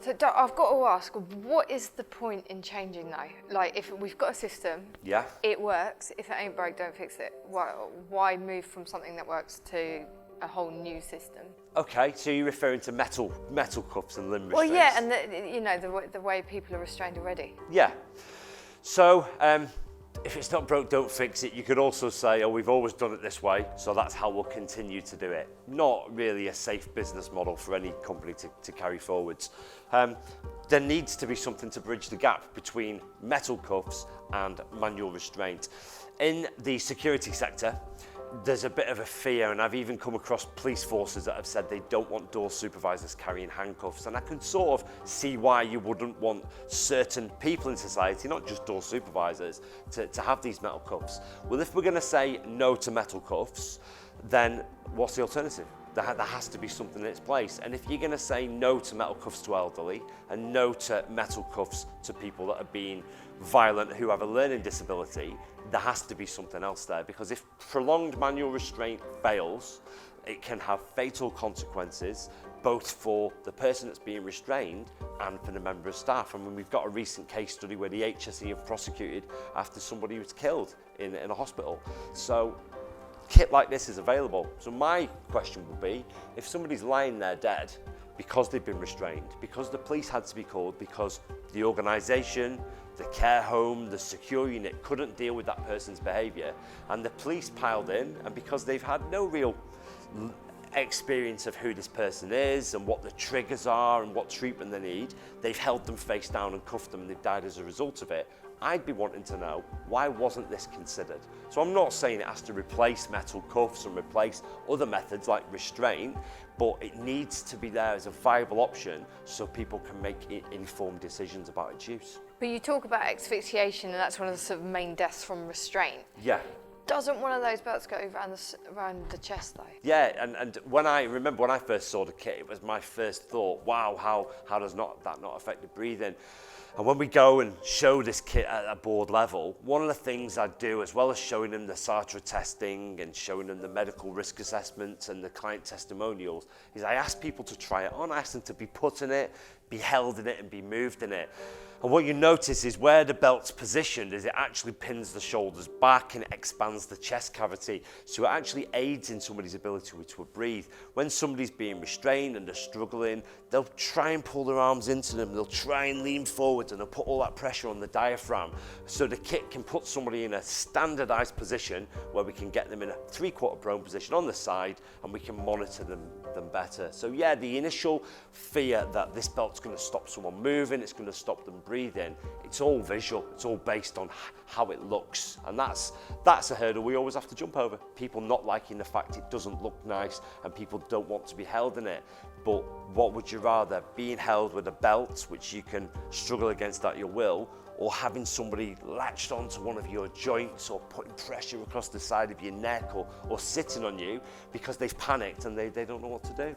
So I've got to ask, what is the point in changing though? Like, if we've got a system, Yeah. it works. If it ain't broke, don't fix it. Why move from something that works to a whole new system? Okay, so you're referring to metal cuffs and limb restraints? Well, yeah, and the way people are restrained already. Yeah. So, if it's not broke, don't fix it. You could also say, oh, we've always done it this way, so that's how we'll continue to do it. Not really a safe business model for any company to carry forwards. There needs to be something to bridge the gap between metal cuffs and manual restraint. In the security sector, there's a bit of a fear, and I've even come across police forces that have said they don't want door supervisors carrying handcuffs, and I can sort of see why you wouldn't want certain people in society, not just door supervisors, to have these metal cuffs. Well, if we're going to say no to metal cuffs, then what's the alternative? There has to be something in its place. And if you're going to say no to metal cuffs to elderly and no to metal cuffs to people that are being violent who have a learning disability, there has to be something else there, because if prolonged manual restraint fails, it can have fatal consequences both for the person that's being restrained and for the member of staff. And when we've got a recent case study where the HSE have prosecuted after somebody was killed in a hospital. So kit like this is available. So my question would be, if somebody's lying there dead because they've been restrained, because the police had to be called, because the organisation, the care home, the secure unit couldn't deal with that person's behaviour, and the police piled in, and because they've had no real experience of who this person is and what the triggers are and what treatment they need, they've held them face down and cuffed them, and they've died as a result of it. I'd be wanting to know, why wasn't this considered? So I'm not saying it has to replace metal cuffs and replace other methods like restraint, but it needs to be there as a viable option so people can make informed decisions about its use. But you talk about asphyxiation, and that's one of the sort of main deaths from restraint. Yeah. Doesn't one of those belts go around the chest though? Yeah, and when I first saw the kit, it was my first thought, wow, how does that not affect the breathing? And when we go and show this kit at a board level, one of the things I do, as well as showing them the SARTRA testing and showing them the medical risk assessments and the client testimonials, is I ask people to try it on. I ask them to be put in it, be held in it, and be moved in it. And what you notice is where the belt's positioned is it actually pins the shoulders back and expands the chest cavity. So it actually aids in somebody's ability to breathe. When somebody's being restrained and they're struggling, they'll try and pull their arms into them. They'll try and lean forwards, and they'll put all that pressure on the diaphragm. So the kit can put somebody in a standardized position where we can get them in a 3/4 prone position on the side, and we can monitor them better. So yeah, the initial fear that this belt's going to stop someone moving, it's going to stop them breathing, it's all visual, it's all based on how it looks, and that's a hurdle we always have to jump over. People not liking the fact it doesn't look nice and people don't want to be held in it. But what would you rather, being held with a belt which you can struggle against at your will, or having somebody latched onto one of your joints or putting pressure across the side of your neck or sitting on you because they've panicked and they don't know what to do?